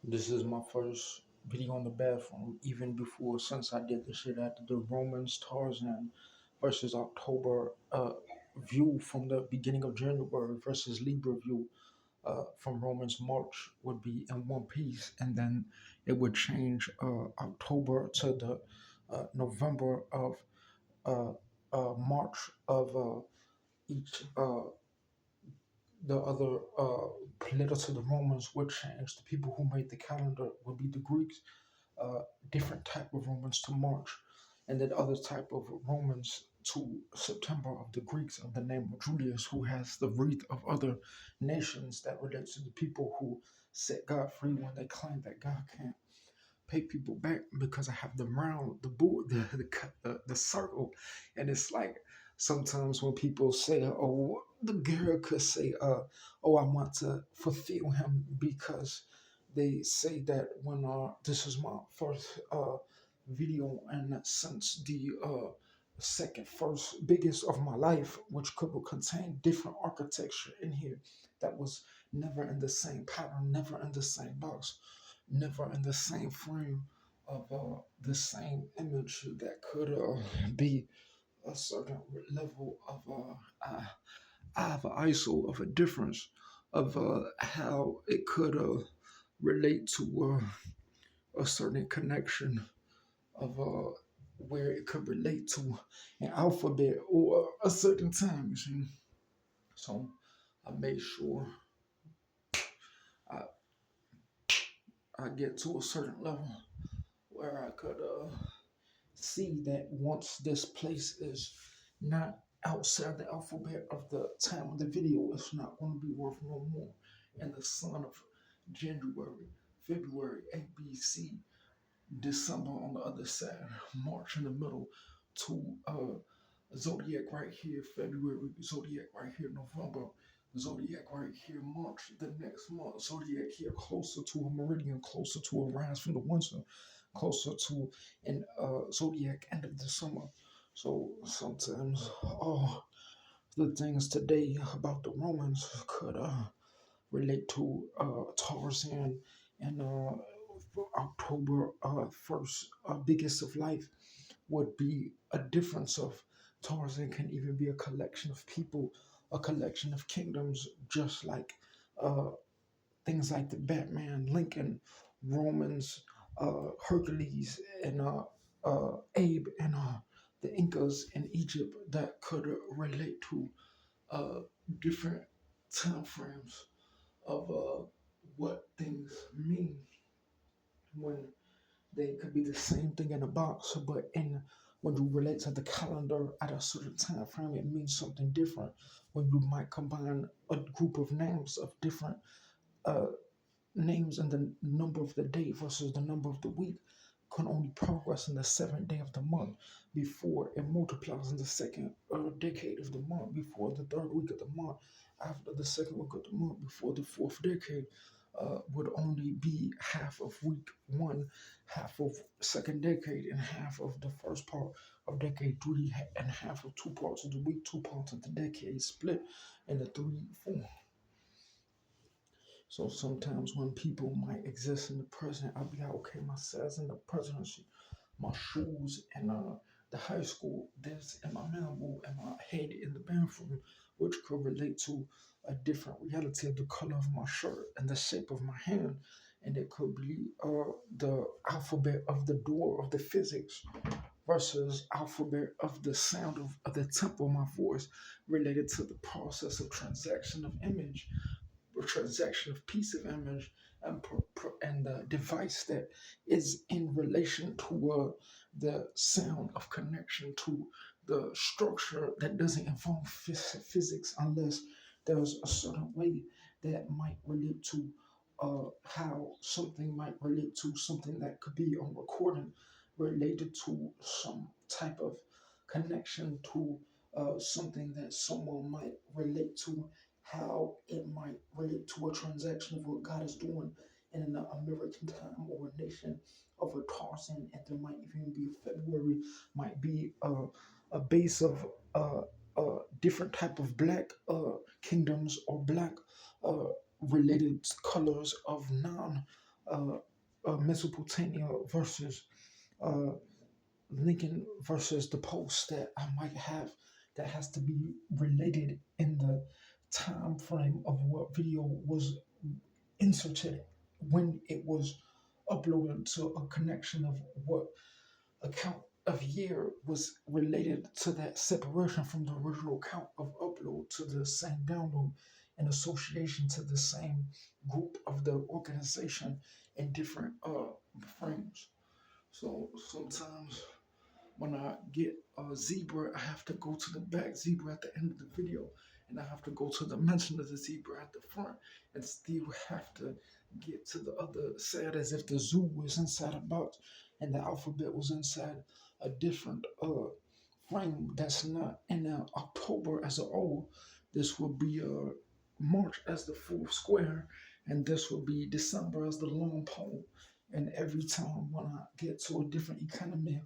This is my first video on the bathroom. Even before, since I did the shit after the Romans Tarzan versus October view from the beginning of January versus Libra view from Romans March would be in one piece, and then it would change October to the November of uh, March of each the other letter to the Romans would change. The people who made the calendar would be the Greeks, uh, different type of Romans to March, and then other type of Romans to September of the Greeks of the name of Julius, who has the wreath of other nations that relates to the people who set God free when they claim that God can't pay people back because I have the round, the board, the circle, and it's like sometimes when people say, "Oh, the girl could say, oh, I want to fulfill him," because they say that when this is my first video and since the second first biggest of my life, which could contain different architecture in here that was never in the same pattern, never in the same box, never in the same frame of the same image that could be a certain level of I have an ISO of a difference of how it could relate to a certain connection of where it could relate to an alphabet or a certain time. You see? So I made sure I, I get to a certain level where I could see that once this place is not outside the alphabet of the time of the video, it's not going to be worth no more. And the sun of January, February, A, B, C, December on the other side, March in the middle, to zodiac right here, February, zodiac right here, November, zodiac right here, March, the next month, zodiac here, closer to a meridian, closer to a rise from the winter, closer to an zodiac end of the summer. So sometimes all the things today about the Romans could relate to Tarzan and October 1st, biggest of life would be a difference of Tarzan can even be a collection of people, a collection of kingdoms, just like uh, things like the Batman, Lincoln, Romans, Hercules, and Abe, and the Incas in Egypt that could relate to uh, different time frames of what things mean when they could be the same thing in a box, but in when you relate to the calendar at a certain time frame, it means something different. When you might combine a group of names of different uh, names and the number of the day versus the number of the week can only progress in the seventh day of the month before it multiplies in the second decade of the month, before the third week of the month, after the second week of the month, before the fourth decade would only be half of week one, half of second decade, and half of the first part of decade three, and half of two parts of the week, two parts of the decade split into three, four. So sometimes when people might exist in the present, I'll be like, okay, my cells in the presidency, my shoes in the high school, this in my manhole, and my head in the bathroom, which could relate to a different reality of the color of my shirt and the shape of my hand. And it could be the alphabet of the door of the physics versus alphabet of the sound of the tempo of my voice related to the process of transaction of image transaction of piece of image and the device that is in relation to the sound of connection to the structure that doesn't involve physics unless there's a certain way that might relate to how something might relate to something that could be on recording related to some type of connection to something that someone might relate to how it might relate to a transaction of what God is doing in an American time or a nation of a Tarzan, and there might even be a February, might be a base of different type of black kingdoms or black related colors of non uh, Mesopotamia versus uh, Lincoln versus the post that I might have that has to be related in the time frame of what video was inserted when it was uploaded to a connection of what account of year was related to that separation from the original count of upload to the same download in association to the same group of the organization in different frames. So sometimes when I get a zebra, I have to go to the back zebra at the end of the video, and I have to go to the mention of the zebra at the front, and still have to get to the other side as if the zoo was inside a box and the alphabet was inside a different frame that's not in October as a whole. This will be March as the full square, and this will be December as the long pole. And every time when I get to a different economy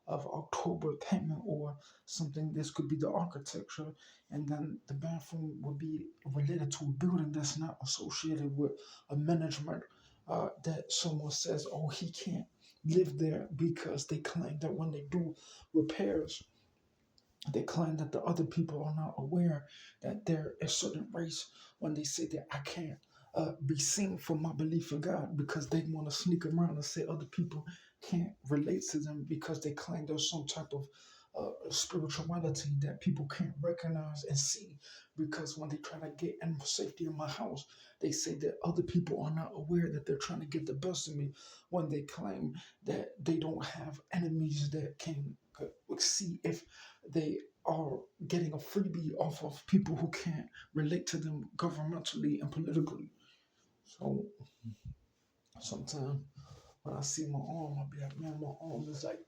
of October payment or something, this could be the architecture, and then the bathroom would be related to a building that's not associated with a management that someone says, oh, he can't live there because they claim that when they do repairs they claim that the other people are not aware that they're a certain race when they say that I can't be seen for my belief in God because they want to sneak around and say other people can't relate to them because they claim there's some type of spirituality that people can't recognize and see because when they try to get in safety in my house, they say that other people are not aware that they're trying to get the best of me when they claim that they don't have enemies that can see if they are getting a freebie off of people who can't relate to them governmentally and politically. So sometimes when I see my arm, I'll be like, man, my arm is like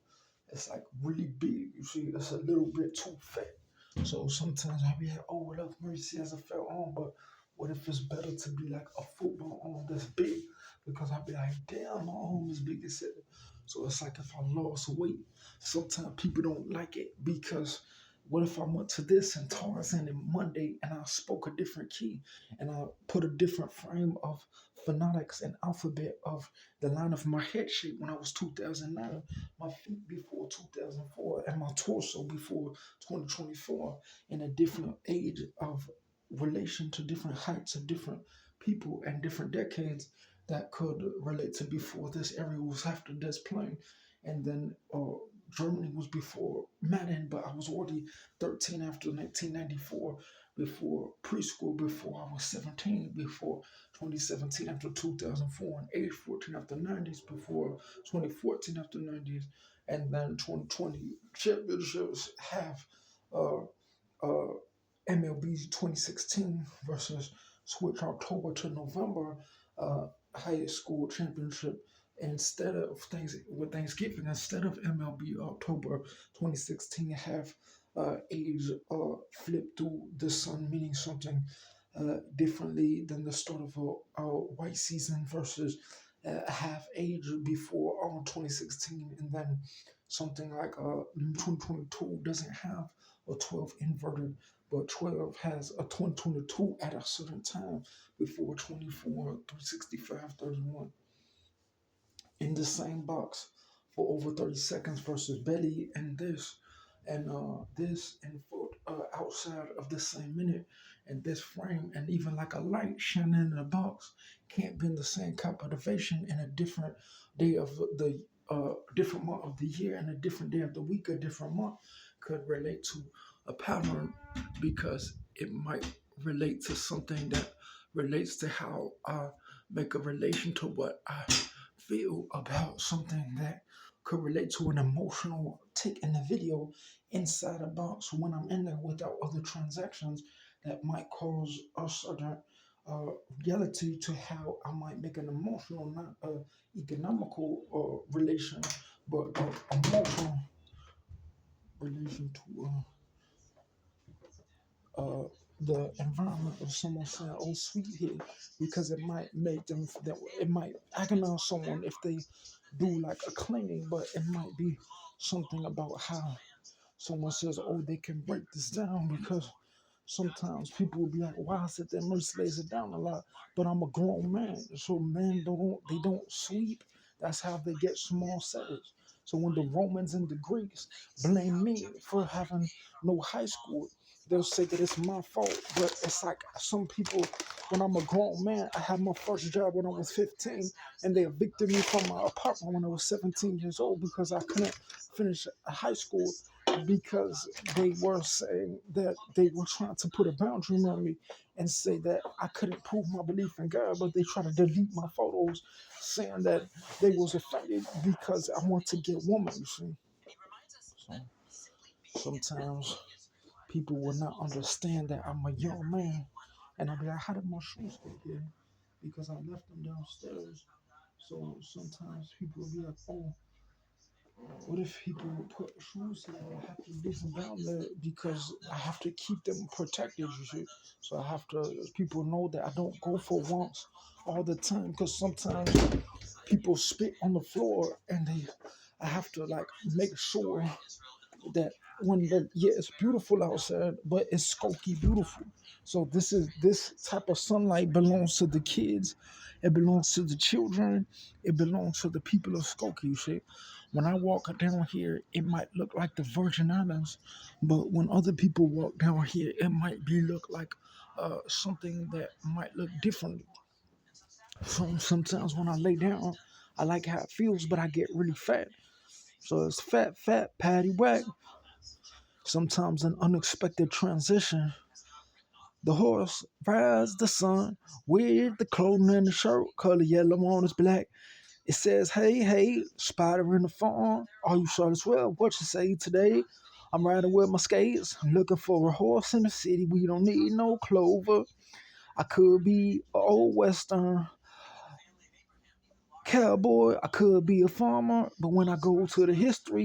it's like really big. You see, it's a little bit too fat. So sometimes I'll be like, oh, what up, Mercy has a fat arm, but what if it's better to be like a football arm that's big? Because I'll be like, damn, my arm is big as hell. So it's like if I lost weight, sometimes people don't like it because what if I went to this and Tarzan and Monday and I spoke a different key and I put a different frame of phonetics and alphabet of the line of my head shape when I was 2009, my feet before 2004, and my torso before 2024 in a different age of relation to different heights of different people and different decades that could relate to before this area was after this plane. And then Germany was before Madden, but I was already 13 after 1994, before preschool, before I was 17, before 2017 after 2004, and age 14 after 90s, before 2014 after 90s, and then 2020 championships have uh, uh, MLB 2016 versus switch October to November high school championship instead of things with Thanksgiving instead of MLB October 2016 have age flip through the sun, meaning something differently than the start of a white season versus half age before 2016, and then something like 2022 doesn't have a 12 inverted, but 12 has a 2022 at a certain time before 24, 365, 31 in the same box for over 30 seconds versus belly and this and foot outside of the same minute and this frame and even like a light shining in the box can't be in the same captivation in a different day of the different month of the year and a different day of the week, a different month could relate to a pattern because it might relate to something that relates to how I make a relation to what I feel about something that could relate to an emotional tick in the video inside a box when I'm in there without other transactions that might cause a certain reality to how I might make an emotional, not economical relation, but emotional relation to the environment of someone saying, "Oh, sweet here," because it might make them that it might agonize someone if they do like a cleaning, but it might be something about how someone says, "Oh, they can break this down because Sometimes people will be like, "Why is it that Mercy lays it down a lot?" But I'm a grown man, so men don't sweep. That's how they get small cells. So when the Romans and the Greeks blame me for having no high school, they'll say that it's my fault. But it's like some people, when I'm a grown man, I had my first job when I was 15, and they evicted me from my apartment when I was 17 years old because I couldn't finish high school because they were saying that they were trying to put a boundary on me and say that I couldn't prove my belief in God, but they tried to delete my photos saying that they was offended because I want to get woman, you see. So sometimes people will not understand that I'm a young man and I'll be like, how did my shoes get here? Because I left them downstairs. So sometimes people will be like, oh, what if people put shoes here? I have to leave them down there because I have to keep them protected, you see. So I have to, people know that I don't go for once all the time because sometimes people spit on the floor and I have to like make sure that when the yeah it's beautiful outside but it's skulky beautiful, so this type of sunlight belongs to the kids, it belongs to the children, it belongs to the people of Skokie, you see. When I walk down here it might look like the Virgin Islands, but when other people walk down here it might be look like something that might look different. So sometimes when I lay down I like how it feels, but I get really fat, so it's fat patty whack. Sometimes an unexpected transition. The horse rides the sun with the clothing and the shirt, color yellow on his black. It says, hey, hey, spider in the farm. Are you sure as well? What you say today? I'm riding with my skates, looking for a horse in the city. We don't need no clover. I could be an old western cowboy. I could be a farmer. But when I go to the history,